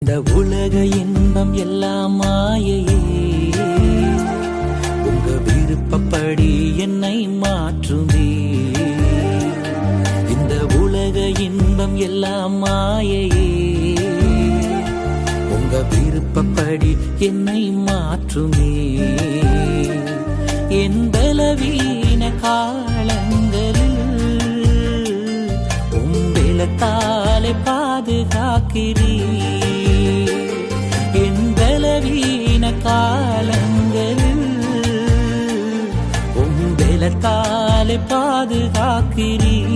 இந்த உலக இன்பம் எல்லாம் மாயையே, உங்க விருப்பப்படி என்னை மாற்றுமே. இந்த உலக இன்பம் எல்லாம் மாயையே, உங்க விருப்பப்படி என்னை மாற்றுமே. என் பலவீன காலங்களில் உம்பெலத்தாலே பாதுகாக்கிறீர். என் பலவீன காலங்களில் உம்பெலத்தாலே பாதுகாக்கிறீர்.